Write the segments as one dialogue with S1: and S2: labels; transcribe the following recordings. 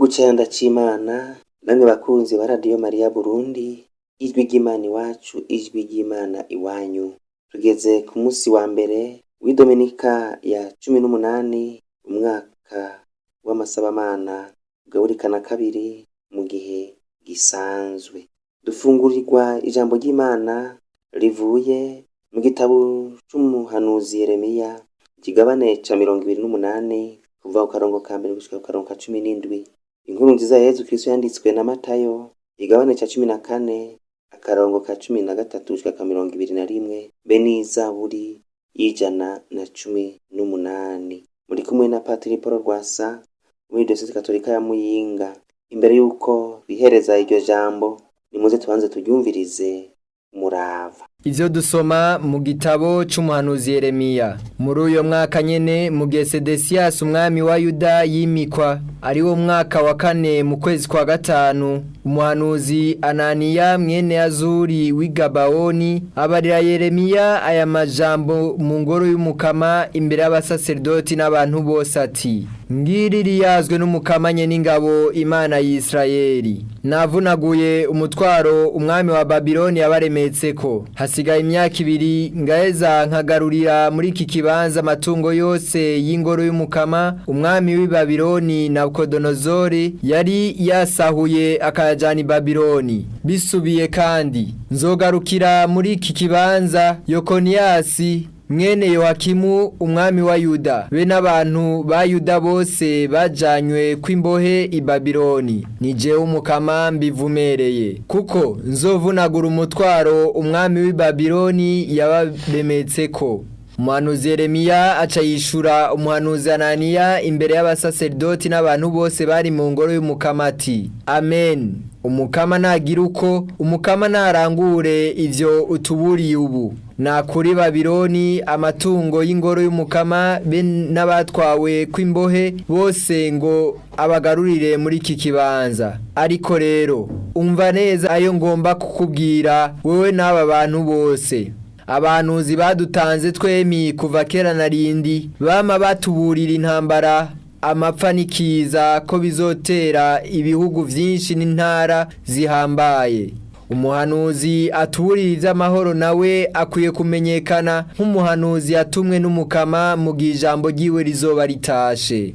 S1: Gihugu cenda c'Imana, namwe bakunzi ba Radio Maria Burundi, ijwi ry'Imana iwacu, ijwi ry'Imana iwanyu. Tugeze ku musi wa mbere w'idominika ya 18 umwaka w'amasabamana ugaburikana kabiri mu gihe gisanzwe. Dufungurirwa ijambo ry'Imana rivuye mu gitabo c'umuhanuzi Yeremiya ikigabane ca 28 kuva ku karongo ka mbere gushika ku karongo ka 17. Inkuru nziza ya Yezu Kristo yanditswe na Matayo igabane ca 14 akarongo ka 13 gushika ka 21 be n'izaburi y'ijana na 18. Muri kumwe na Patiri Paul Rwasa muri Diocese Katolika ya Muyinga. Imbere yuko bihereza iryo jambo nimuze tubanze turyumvirize murava.
S2: Ivyo dusoma mu gitabo c'umuhanuzi Yeremiya. Muri uyo mwaka nyene mu gihe Sedesiyasi umwami wa Yuda yimikwa, ari wo mwaka wa 4 mu kwezi kwa 5, umuhanuzi Ananiya mwene Azuri w'i Gabaoni abarira Yeremiya aya majambo mu ngoro y'umukama imbere y'abasaserdoti n'abantu bose ati: Ngiriri yazwe n'umukamanye n'ingabo Imana y'Isirayeli. Navunaguye umutwaro umwami wa Babiloni yabaremetseko. Hasigaye imyaka 2 ngaheza nkagarurira muri iki kibanza amatungo yose y'ingoro y'umukama umwami w'i Babiloni Nabukodonozori yari yasahuye akayajana i Babiloni. Bisubiye kandi nzogarukira muri iki kibanza Yokoniyasi mwene Yoakimu umwami wa Yuda be n'abantu ba Yuda bose bajanywe kw'imbohe i Babiloni. Ni jewe umukama mbivumereye, kuko nzovunagura umutwaro umwami w'i Babiloni yabaremetseko. Umuhanuzi Yeremiya aca yishura umuhanuzi Ananiya imbere y'abasaserdoti n'abantu bose bari mu ngoro y'umukama ati: Amen. Umukama nagira uko, umukama narangure ivyo utuburiye ubu. Nakuri Babiloni amatungo y'ingoro y'umukama be n'abatwawe kw'imbohe bose ngo abagarurire muri iki kibanza. Ariko rero umva neza ayo ngomba kukubwira wewe n'aba bantu bose. Abantuzi badutanze twemi kuva kera narindi bama batuburira intambara, amapfa nikiza ko bizotera ibihugu vyinshi n'intara zihambaye. Umuhanuzi atuburira ivy'amahoro nawe akwiye kumenyekana nk'umuhanuzi yatumwe n'umukama mu ijambo ryiwe rizoba ritashe.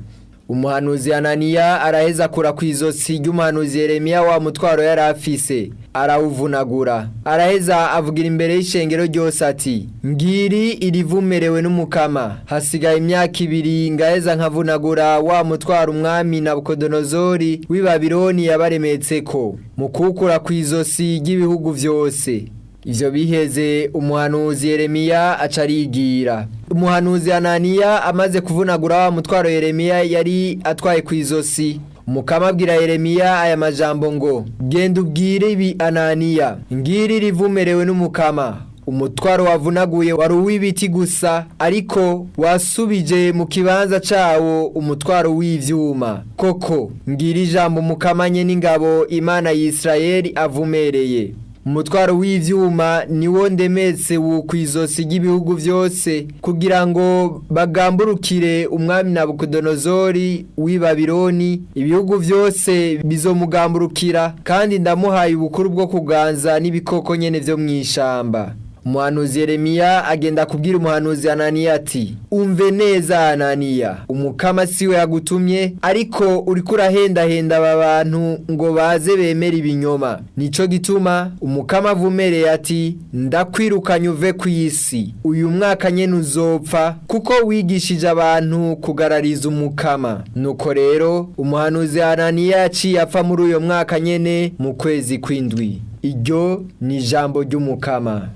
S2: Umuhanuzi Ananiya araheza kura kw'izosi ry'umuhanuzi Yeremiya wa mutwaro yari afise, arawuvunagura. Araheza avugira imbere y'ishengero ryose ati: Ngiri irivumerewe n'umukama. Hasigaye imyaka 2 ngaheza nkavunagura wa mutwaro umwami Nabukodonozori w'i Babiloni yabaremetseko mu kukura kw'izosi ry'ibihugu vyose. Ivyo biheze umuhanuzi Yeremiya aca arigira. Umuhanuzi Ananiya amaze kuvunagura wa mutwaro Yeremiya yari atwaye kw'izosi, umukama abwira Yeremiya aya majambo ngo: Genda ubwire ibi Ananiya, ngiri rivumerewe n'umukama. Umutwaro wavunaguye wari uw'ibiti gusa, ariko wasubije mu kibanza cawo umutwaro w'ivyuma. Koko ngiri ijambo umukamanye n'ingabo Imana y'Isirayeli avumereye. Umutwaro w'ivyuma niwo ndemetse kw'izosi ry'ibihugu vyose, kugira ngo bagamburukire umwami Nabukodonozori w'i Babiloni. Ibihugu vyose bizomugamburukira, kandi ndamuhaye ubukuru bwo kuganza n'ibikoko nyene vyo mw'ishamba. Umuhanuzi Yeremiya agenda kubwira umuhanuzi Ananiya ati: Umve neza Ananiya, umukama siwe yagutumye, ariko uriko urahendahenda aba bantu ngo baze bemera ibinyoma. Nico gituma umukama avumereye ati: Ndakwirukanye uve kw'isi. Uyu mwaka nyene uzopfa, kuko wigishije abantu kugarariza umukama. Nuko rero umuhanuzi Ananiya yaciye apfa muri uyo mwaka nyene mu kwezi kw'indwi. Iryo ni ijambo ry'umukama.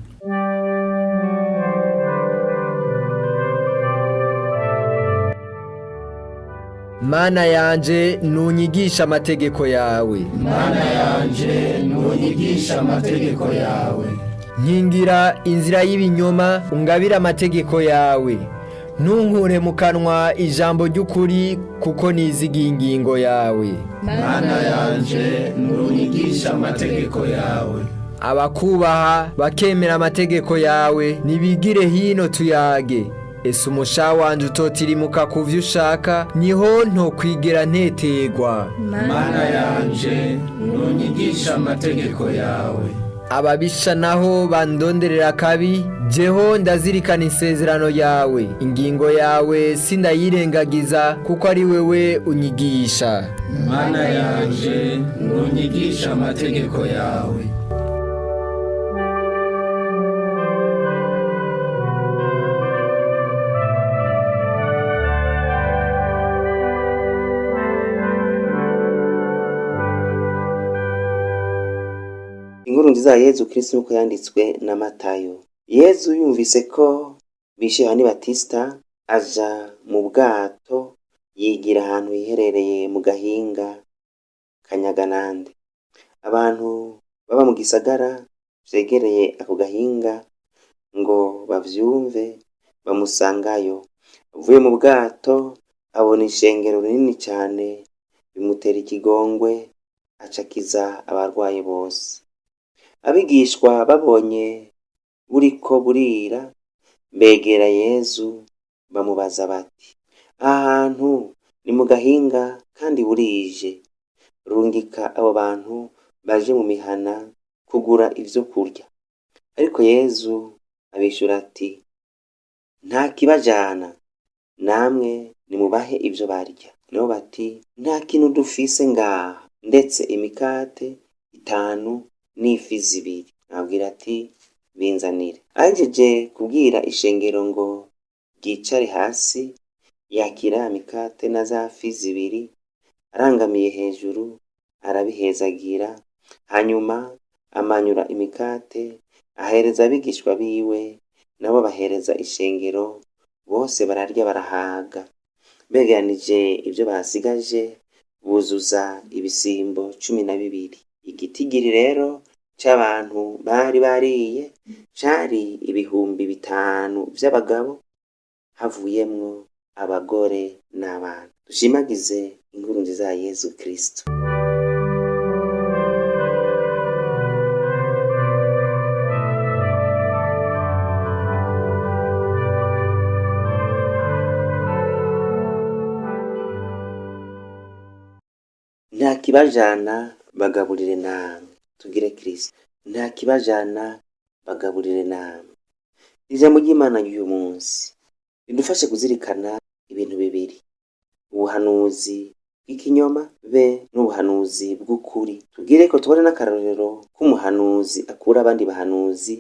S2: Mana yanje nunyigisha amategeko yawe.
S3: Mana yanje nunyigisha amategeko yawe.
S2: Nkingira inzira y'ibinyoma ungabira amategeko yawe. Ntunkure mu kanwa ijambo ry'ukuri, kuko nizigiye ingingo yawe.
S3: Mana yanje nunyigisha amategeko yawe.
S2: Abakubaha bakemera amategeko yawe nibigire hino tuyage. ese umusha wanje utotirimuka ku vyo ushaka niho ntokwigera ntetegwa.
S3: Mana yanje nunyigisha amategeko yawe.
S2: Ababisha naho bandonderera kabi, jeho ndazirikana isezerano yawe. Ingingo yawe sindayirengagiza kuko ari wewe unyigisha.
S3: Mana yanje nunyigisha amategeko yawe.
S1: Inkuru nziza ya Yezu Kristo nuko yanditswe na Matayo. Yezu yumvise ko bishe Yohani Batista, aja mu bwato yigira ahantu hiherereye mu gahinga Kanyaganande. Abantu baba mu gisagara vyegereye ako gahinga ngo bavyumve bamusangayo. Avuye mu bwato abona ishengero rinini cane, bimutera ikigongwe, acakiza abarwayi bose. Abigishwa babonye buriko burira, begera Yezu bamubaza bati, ahantu ni mu gahinga kandi burije, rungika abo bantu baje mu mihana kugura ivyo kurya. Ariko Yezu abishura ati, nta kibajana, namwe nimubahe ivyo barya. Nabo bati, nta kintu dufise ngaha, ndetse imikate 5 n'ifi 2. Abwira ati, binzanire. Ahejeje kubwira ishengero ngo ryicare hasi, yakira imikate na za fi 2, arangamiye hejuru arabihezagira, hanyuma amanyura imikate ahereza abigishwa biwe, nabo bahereza ishengero, bose bararya barahaga. Begeranije ivyo basigaje buzuza ibisimbo 12. Igitigiri rero c'abantu bari bariye cari 5,000 vy'abagabo, havuyemwo abagore n'abana. Dushimagize inkuru nziza ya Yezu Kristo. Nta kibajana bagaburire namwe. Tugire Kristo. Nta kibajana bagaburire namwe. Ijambo ry'Imana y'uyu munsi ridufashe kuzirikana ibintu bibiri: ubuhanuzi bw'ikinyoma be n'ubuhanuzi bw'ukuri. Tugire ko tubone n'akarorero k'umuhanuzi akura abandi bahanuzi,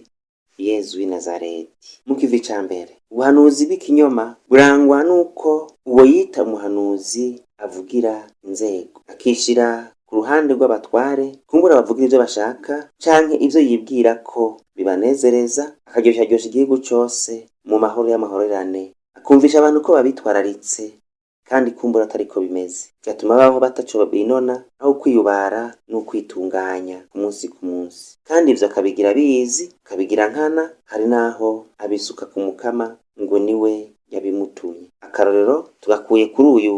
S1: Yezu w'i Nazareti. Mu kivi ca mbere, ubuhanuzi bw'ikinyoma burangwa nuko uwo yita umuhanuzi avugira inzego, akishira ku ruhande rw'abatware, kumbura bavugira ivyo bashaka canke ivyo yibwira ko bibanezereza, akaryosha igihugu cose mu mahoro y'amahorerane, akumvisha abantu ko babitwararitse kandi kumbura atariko bimeze, gatuma babaho bataco binona aho kwiyubara n'ukwitunganya ku munsi ku munsi. Kandi ivyo akabigira bizi, akabigira nkana, hari naho abisuka ku mukama ngo niwe yabimutumye. Akarorero tugakuye kuri uyu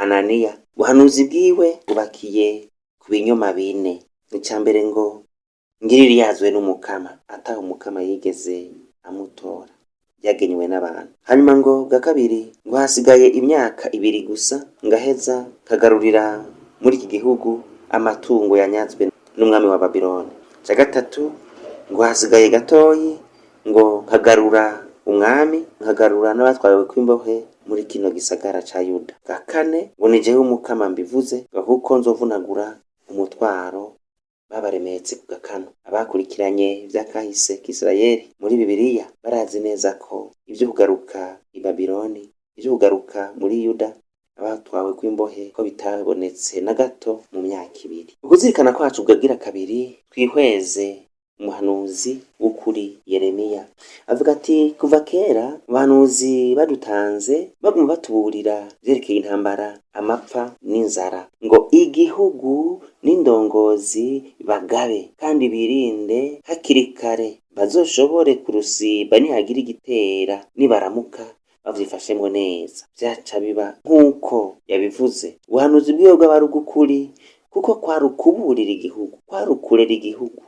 S1: Ananiya. Ubuhanuzi bwiwe bubakiye ku binyoma 4. Icambere ngo ngiriri yazwe n'umukama, ataho umukama yigeze amutora, yagenywe n'abantu. Hanyuma ngo bwa kabiri ngo hasigaye imyaka 2 gusa ngaheza kagarurira muri iki gihugu amatungo yanyazwe n'umwami wa Babiloni. Ca gatatu ngo hasigaye gatoyi ngo kagarura umwami, nkagarura n'abatwawe kw'imbohe muri kino gisagara ca Yuda. Bwa kane ngo ni jewe umukama mbivuze, kuko nzovunagura umutwaro babaremetse ku gakano. Abakurikiranye vy'akahise k'Isirayeli muri Bibiliya barazi neza ko ivyo kugaruka i Babiloni, ivyo kugaruka muri Yuda abatwawe kw'imbohe ko bitabonetse na gato mu myaka 2. Ukuzirikana kwacu bwagira kabiri, twihweze umuhanuzi w'ukuri Yeremiya. Avuga ati, kuva kera abahanuzi badutanze baguma batuburira vyerekeye intambara, amapfa n'inzara, ngo igihugu n'indongozi bagabe kandi birinde hakiri kare, bazoshobore kurusiba nihagira igitera, nibaramuka bavyifashemwo neza. Vyaca biba nk'uko yabivuze. Ubuhanuzi bwiwe bw'abari ugukuri, kuko kwari ukuburira igihugu, kwari ukurera igihugu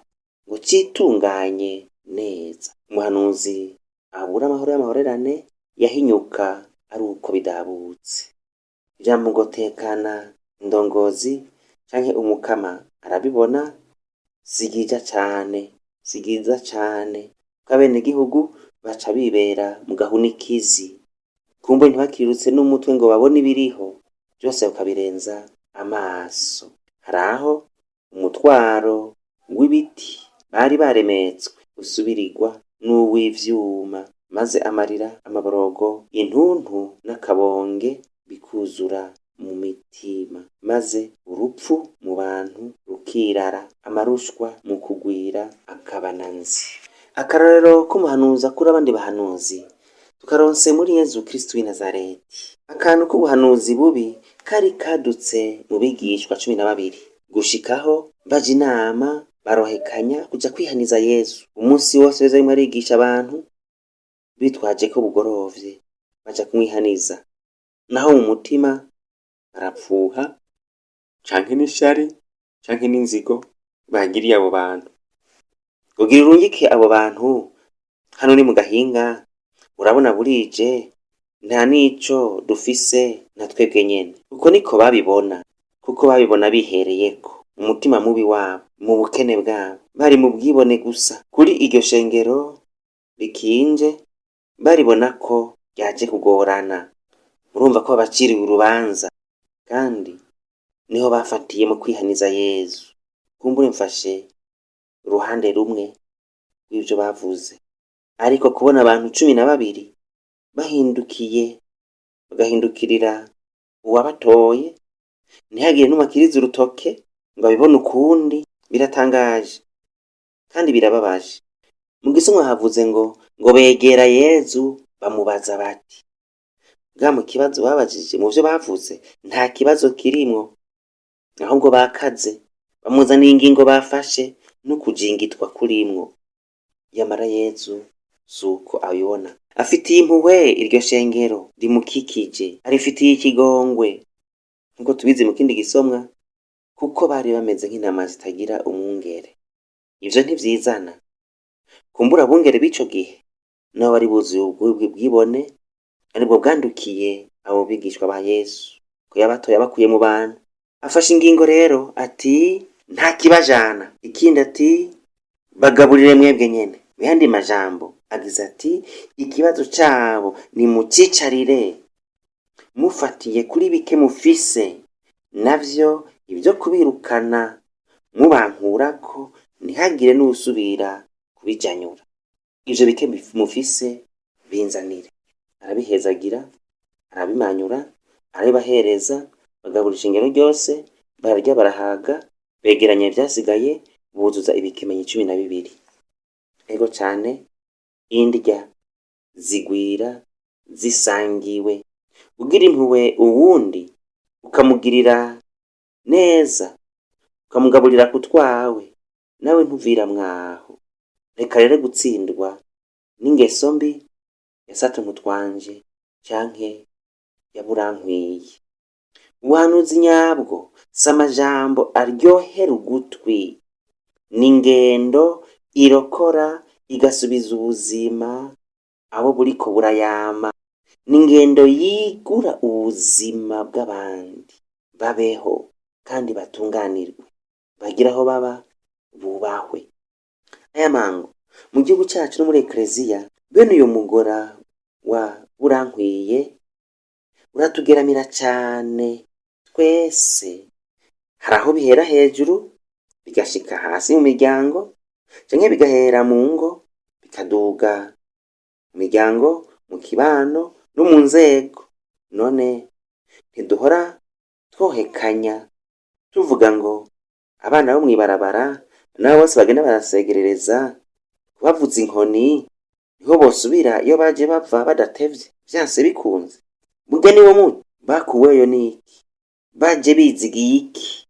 S1: ngo citunganye neza. Umuhanuzi abura amahoro y'amahorerane, yahinyuka ari uko bidabutse. Ijambo ngo tekana indongozi canke umukama arabibona si ryiza cane ko abenegihugu baca bibera mu gahunikizi, kumbe ntibakirutse n'umutwe ngo babone ibiriho, byose bakabirenza amaso. Haraho umutwaro w'ibiti bari baremetswe usubirirwa n'uw'ivyuma, maze amarira, amaborogo, intuntu n'akabonge bikuzura mu mitima, maze urupfu mu bantu rukirara, amarushwa mu kugwira akabananzi. Akarorero k'umuhanuzi akura abandi bahanuzi tukaronse muri Yezu Kristu w'i Nazareti. Akantu k'ubuhanuzi bubi kari kadutse mu bigishwa 12 gushikaho baja inama barohekanya kuja kwihaniza Yesu. Umunsi wose weza rimwe arigisha abantu bitwaje ko bugorovye baja kumwihaniza, naho mu mutima barapfuha canke n'ishari canke n'inzigo bagiriye abo bantu. Kugira urungike abo bantu hano ni mu gahinga, urabona burije nta nico dufise na twebwe nyene. Uko niko babibona, kuko babibona bihereyeko umutima mubi wabo, mu bukene bwabo, bari mu bwibone gusa. Kuri iryo shengero rikinje baribona ko ryaje kugorana, urumva ko babaciriwe urubanza, kandi niho bafatiye mu kwihaniza Yezu. Kumbure mfashe uruhande rumwe rw'ivyo bavuze, ariko kubona abantu 12 bahindukiye bagahindukirira uwabatoye, ntihagire n'umakiriza urutoke ngo abibone ukundi, biratangaje kandi birababaje. Mu gisomwa havuze ngo begera Yezu bamubaza bati, bwa mu kibazo babajije mu vyo bavuze nta kibazo kirimwo, ahubwo bakaze bamuzaniye ingingo bafashe no kujingitwa kurimwo. Yamara Yezu suko abibona, afitiye impuhwe iryo shengero rimukikije, arifitiye ikigongwe nkuko tubizi mu kindi gisomwa, kuko bari bameze nk'intama zitagira umwungere. Ivyo ntivyizana. Kumbura abungere b'ico gihe nabo bari buzuye ubwibone, aribwo bwandukiye abo bigishwa ba Yesu, ko yabatoye abakuye mu bantu. Afashe ingingo rero ati nta kibajana, ikindi ati bagaburire mwebwe nyene. Mu yandi majambo agize ati ikibazo cabo ni mucicarire mufatiye kuri bike mufise, navyo ibyo kubirukana mubankurako ntihagire n'usubira kubijanyura. Ivyo bike mufise binzanire. Arabihezagira, arabimanyura, arabibahereza, bagaburira ishengero ryose, bararya barahaga, begeranya ivyasigaye, buzuza ibikimenyi 12. Ego cane indya zigwira zisangiwe. Ugira impuhwe uwundi ukamugirira neza, ukamugaburira kutwawe, nawe ntuvira mwaho. Reka rero gutsindwa n'ingeso mbi ya Satani twanje canke ya burankwiye. Ubuhanuzi nyabwo s'amajambo aryohera ugutwi, n'ingendo irokora igasubiza ubuzima abo buriko burayama, n'ingendo yigura ubuzima bw'abandi, babeho kandi batunganirwe, bagira aho baba bubahwe. Aya mango mu gihugu cyacu no muri Ekleziya, bene uyo mugora wa burankwiye uratugeramira cane twese. Hari aho bihera hejuru bigashika hasi mu miryango, canke bigahera mu ngo bikaduga mu miryango, mu kibano no mu nzego. None ntiduhora twohekanya tuvuga ngo abana bo mwibarabara nabo bose bagenda barasegerereza bavuza inkoni niho bosubira iyo baje bava badatevye, vyanse bikunze. Burya niwo muti bakuweyo niki, baje bizigiye iki?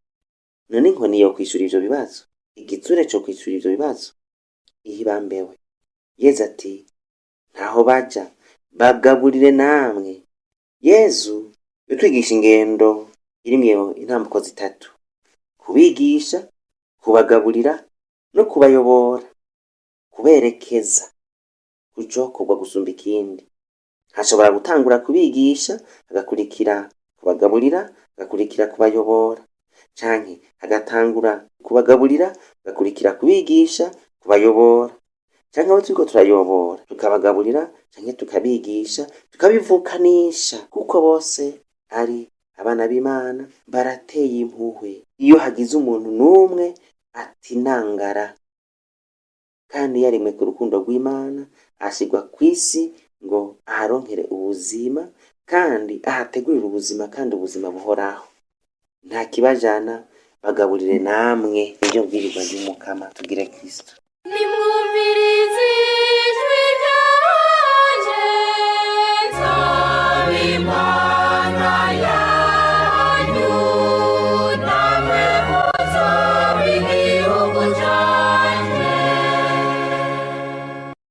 S1: None inkoni yo kwishura ivyo bibazo, igitsure cyo kwishura ivyo bibazo ihibambewe. Yezu ati ntaho baja bagaburire namwe. Yezu yatwigisha ingendo irimwo intambuko 3: kubigisha, kubagaburira no kubayobora, kuberekeza kujokorwa gusumba ikindi. hashobora gutangura kubigisha, hagakurikira kubagaburira, hagakurikira kubayobora, canke hagatangura kubagaburira, hagakurikira kubigisha, kubayobora, canke abo turiko turayobora tukabagaburira canke tukabigisha, tukabivukanisha, kuko bose ari abana b'Imana barateye impuhwe. Iyo hagize umuntu n'umwe atinangara kandi yarimwe ku rukundo rw'Imana, ashirwa kw'isi ngo aharonkere ubuzima kandi ahategurire ubuzima kandi ubuzima buhoraho. Nta kibajana, bagaburire namwe iryo bwirirwa ry'Umukama. Tugire Kristo.
S4: Nimwumvire